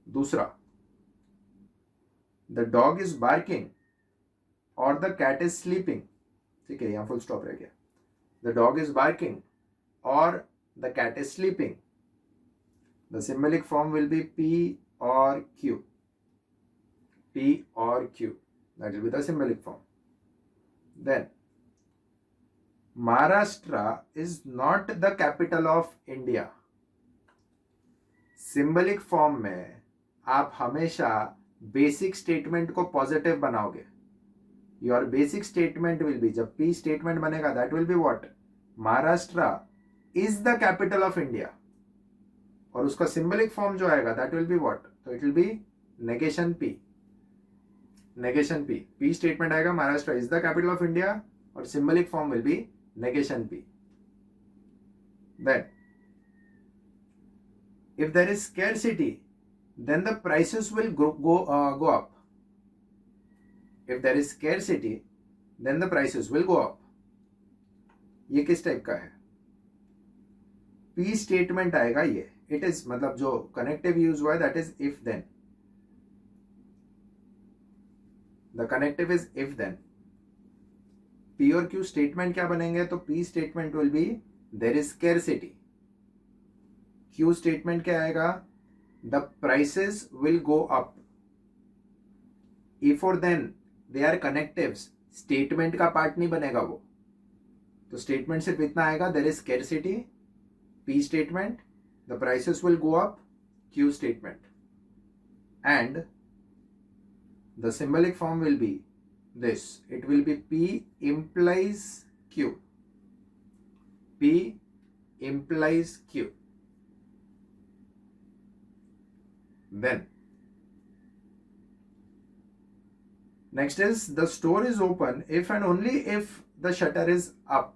दूसरा, the dog is barking or the cat is sleeping. ठीक है, यहाँ full stop रह गया. The dog is barking or the cat is sleeping. The symbolic form will be P or Q. P or Q. That will be the symbolic form. Then, Maharashtra is not the capital of India. Symbolic form में आप हमेशा basic statement को positive बनाओगे. Your basic statement will be, जब P statement बनेगा that will be what, Maharashtra is the capital of India, और उसका symbolic form जो आएगा दैट विल बी व्हाट, तो it will be negation P. Negation P, P statement आएगा Maharashtra is the capital of India, और symbolic form will be negation P. Then, if there is scarcity, then the prices will go up. If there is scarcity, then the prices will go up. ये किस type का है? P statement आएगा ये. It is मतलब जो connective use हुआ है that is if then. The connective is if then. P और Q स्टेटमेंट क्या बनेंगे, तो P statement will be there is scarcity. Q statement क्या आएगा, the prices will go up. If और then they are connectives, statement का part नहीं बनेगा वो, तो स्टेटमेंट सिर्फ इतना आएगा, there is scarcity, P statement, the prices will go up, Q statement, and the symbolic form will be this. It will be P implies Q. P implies Q. Then next is the store is open if and only if the shutter is up.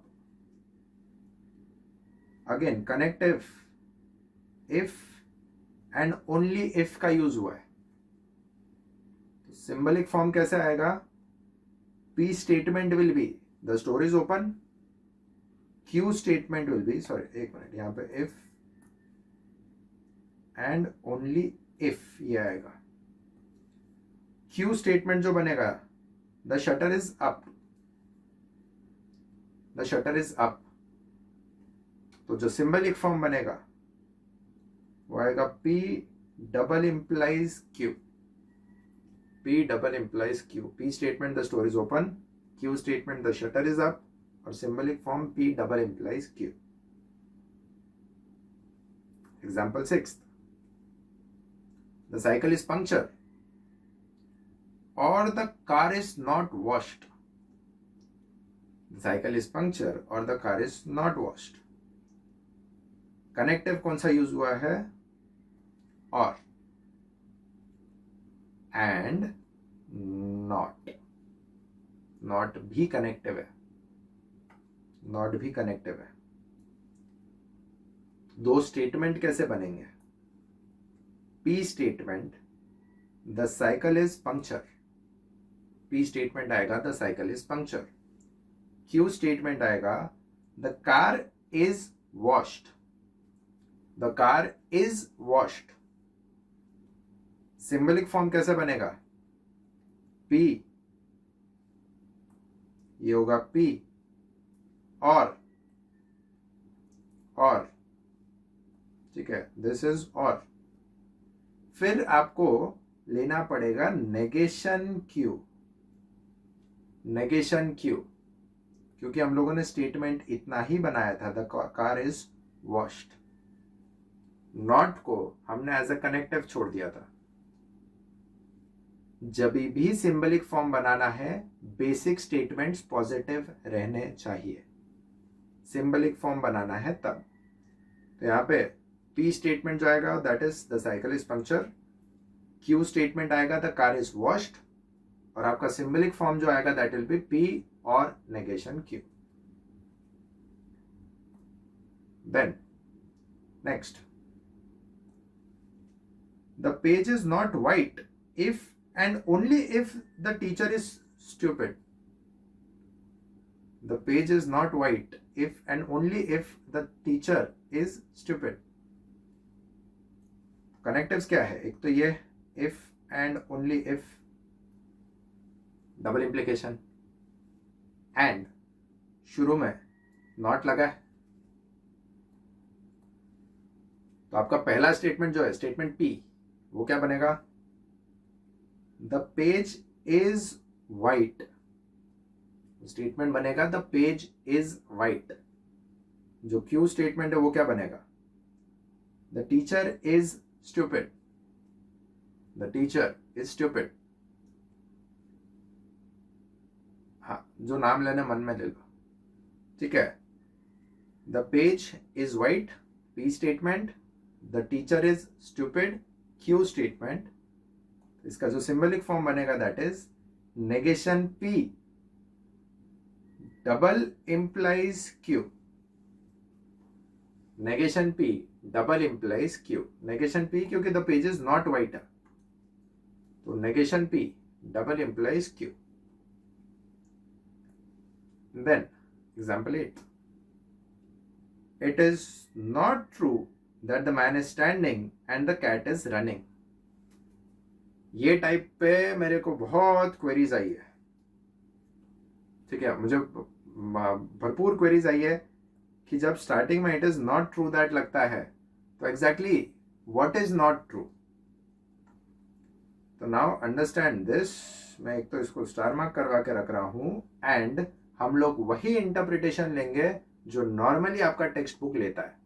Again connective if and only if का use हुआ है. तो symbolic form कैसे आएगा, P statement will be the store is open. Q statement will be, sorry एक minute, यहाँ पे if and only if ये आएगा. Q statement जो बनेगा, the shutter is up. The shutter is up. तो जो symbolic form बनेगा वो आएगा P double implies Q. P double implies Q. P statement the store is open, Q statement the shutter is up, or symbolic form P double implies Q. Example 6. The cycle is punctured or the car is not washed. The cycle is punctured or the car is not washed. Connective कौन सा use हुआ है, और, and not. Not भी connective है, not भी connective है. दो स्टेटमेंट कैसे बनेंगे, P statement the cycle is puncture, P statement आएगा the cycle is puncture. Q statement आएगा the car is washed, the car is washed. Symbolic form कैसे बनेगा, P, ये होगा P और, ठीक है, दिस इज और. फिर आपको लेना पड़ेगा नेगेशन Q. नेगेशन Q, क्योंकि हम लोगों ने स्टेटमेंट इतना ही बनाया था, the car is washed. Not को हमने एज अ कनेक्टिव छोड़ दिया था. जब भी सिंबलिक फॉर्म बनाना है, बेसिक स्टेटमेंट्स पॉजिटिव रहने चाहिए. सिंबलिक फॉर्म बनाना है तब. तो यहाँ पे P स्टेटमेंट जो आएगा that is the cycle is puncture, Q statement आएगा द कार इज वॉश्ड, और आपका सिंबलिक फॉर्म जो आएगा दैट विल बी P और negation Q. Then next, the page is not white if and only if the teacher is stupid. The page is not white if and only if the teacher is stupid. Connectives क्या है? एक तो ये if and only if, double implication, and शुरू में not लगा है. तो आपका पहला स्टेटमेंट जो है स्टेटमेंट पी, वो क्या बनेगा? The page is white. Statement बनेगा द पेज इज वाइट. जो क्यू स्टेटमेंट है वो क्या बनेगा? The teacher is stupid. The teacher is stupid. हाँ, जो नाम लेने मन में ले लो. ठीक है. The page is white, P statement. The teacher is stupid, Q statement. इसका जो सिंबलिक फॉर्म बनेगा that is negation P double implies Q. Negation P double implies Q. Negation P क्योंकि the page is not white है, तो negation P double implies Q. Then example 8, it is not true that the man is standing and the cat is running. ये type पे मेरे को बहुत queries आई है. ठीक है, मुझे भरपूर क्वेरीज आई है कि जब स्टार्टिंग में it is not true that लगता है तो exactly what is not true. तो नाउ अंडरस्टैंड दिस. मैं एक तो इसको स्टार मार्क करवा के रख रहा हूं, एंड हम लोग वही इंटरप्रिटेशन लेंगे जो नॉर्मली आपका टेक्स्ट बुक लेता है.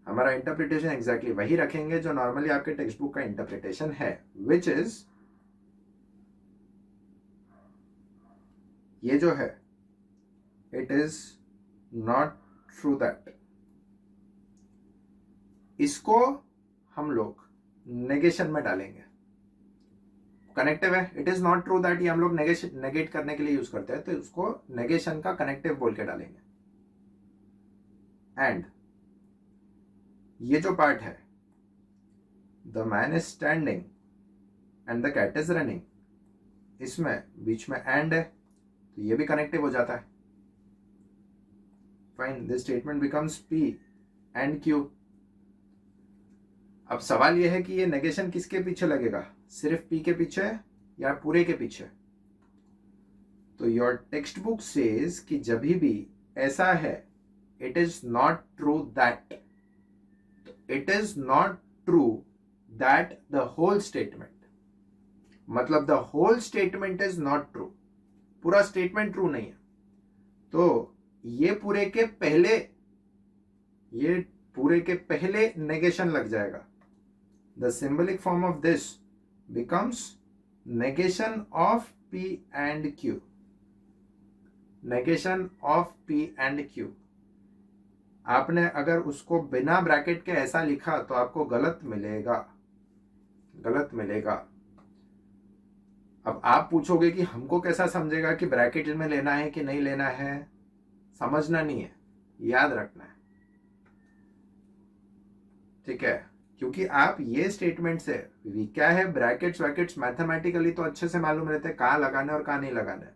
हमारा इंटरप्रिटेशन एग्जैक्टली वही रखेंगे जो नॉर्मली आपके टेक्स्ट बुक का इंटरप्रिटेशन है, विच इज ये जो है it is not true that. इसको हम लोग नेगेशन में डालेंगे. कनेक्टिव है, it is not true that, ये हम लोग नेगेट करने के लिए यूज करते हैं, तो उसको नेगेशन का कनेक्टिव बोल के डालेंगे. एंड ये जो पार्ट है the man is standing and the cat is running, इसमें बीच में एंड है तो ये भी कनेक्टिव हो जाता है. Fine, this statement becomes P and Q. अब सवाल यह है कि ये नेगेशन किसके पीछे लगेगा? सिर्फ पी के पीछे या पूरे के पीछे? तो योर टेक्स्ट बुक सेज कि जब भी ऐसा है it is not true that. It is not true that the whole statement, मतलब the whole statement is not true. पूरा स्टेटमेंट ट्रू नहीं है. तो ये पूरे के पहले नेगेशन लग जाएगा. The symbolic form of this becomes negation of P and Q. Negation of P and Q. आपने अगर उसको बिना ब्रैकेट के ऐसा लिखा तो आपको गलत मिलेगा. अब आप पूछोगे कि हमको कैसा समझेगा कि ब्रैकेट में लेना है कि नहीं लेना है? समझना नहीं है, याद रखना है. ठीक है, क्योंकि आप ये स्टेटमेंट से क्या है, ब्रैकेट्स वैकेट्स मैथमेटिकली तो अच्छे से मालूम रहते हैं कहाँ लगाना है और कहाँ नहीं लगाना है,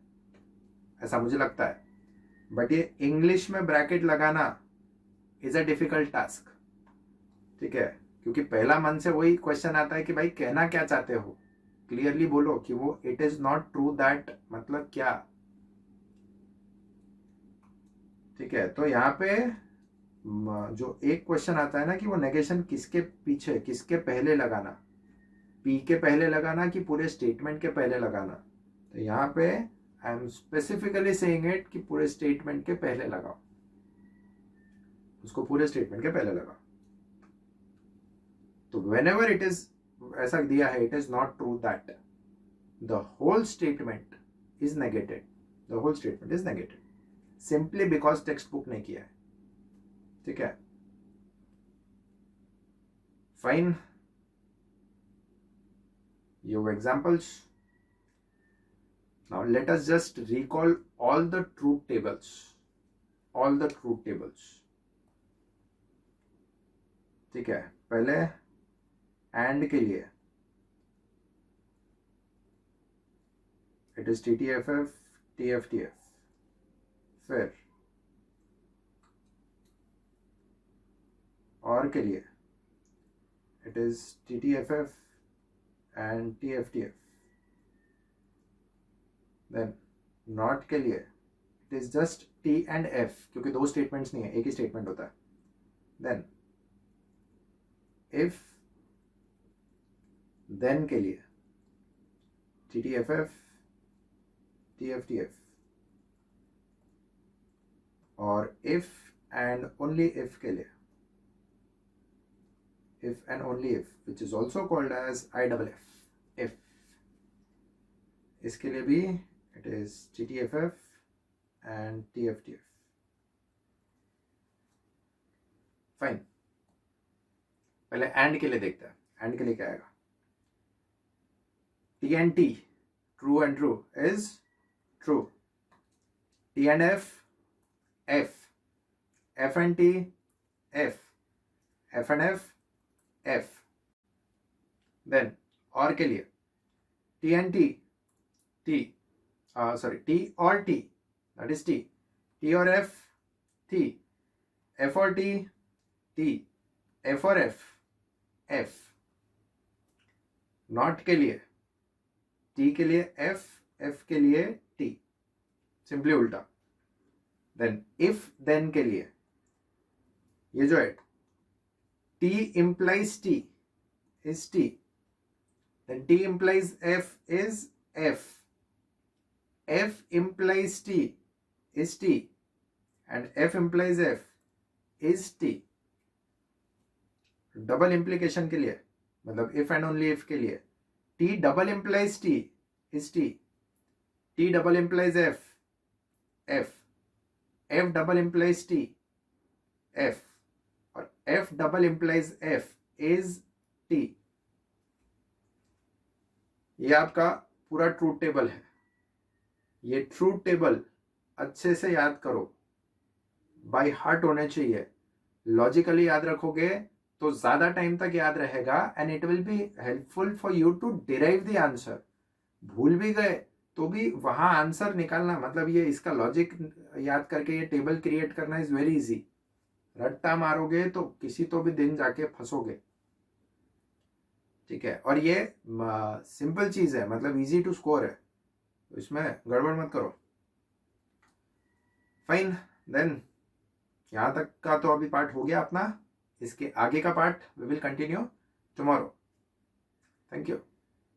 ऐसा मुझे लगता है. बट ये इंग्लिश में ब्रैकेट लगाना इज अ डिफिकल्ट टास्क. ठीक है, क्योंकि पहला मन से वही क्वेश्चन आता है कि भाई कहना क्या चाहते हो, क्लियरली बोलो कि वो it is not true that मतलब क्या. ठीक है, तो यहाँ पे जो एक क्वेश्चन आता है ना कि वो नेगेशन किसके पीछे किसके पहले लगाना, पी के पहले लगाना कि पूरे स्टेटमेंट के पहले लगाना. तो यहाँ पे I am specifically saying it कि पूरे स्टेटमेंट के पहले लगाओ, उसको पूरे स्टेटमेंट के पहले लगाओ. तो व्हेनेवर इट इज ऐसा दिया है it is not true that the whole statement is negated. The whole statement is negated simply because textbook ने किया है. ठीक है, फाइन. Your examples. Now let us just recall all the truth tables. ठीक है, पहले एंड के लिए इट इज TTFF TFTF, फिर और के लिए it is TTFF and TFTF, then not के लिए it is just T and F, क्योंकि दो स्टेटमेंट्स नहीं है, एक ही स्टेटमेंट होता है. देन इफ देन के लिए TTFF TFTF, और इफ एंड ओनली इफ के लिए if and only if, which is also called as IFF, if. इसके लिए भी it is TTFF and TFTF. Fine, पहले एंड के लिए देखते हैं. एंड के लिए क्या आएगा? T and T, true and true is true. T and F, F. F and T, F. F and F, F. Then और के लिए T and T, T. T or T, that is T. T or F, T. F or T, T. F or F, F. Not के लिए T के लिए F, F के लिए T. Simply उल्टा. Then if then के लिए ये जो है T implies T is T. Then T implies F is F. F implies T is T. And F implies F is T. Double implication के लिए, मतलब if and only if के लिए, T double implies T is T. T double implies F, F. F double implies T, F. और F double implies F is T. ये आपका पूरा truth table है. ये ट्रूथ टेबल अच्छे से याद करो, बाय हार्ट होने चाहिए. लॉजिकली याद रखोगे तो ज्यादा टाइम तक याद रहेगा and it will be helpful for you to derive the answer. भूल भी गए तो भी वहां आंसर निकालना, मतलब ये इसका लॉजिक याद करके ये टेबल क्रिएट करना इज वेरी इजी. रट्टा मारोगे तो किसी तो भी दिन जाके फंसोगे. ठीक है, और ये सिंपल चीज है, मतलब इजी टू स्कोर है, तो इसमें गड़बड़ मत करो. फाइन, देन यहाँ तक का तो अभी पार्ट हो गया अपना. इसके आगे का part we will continue tomorrow. Thank you.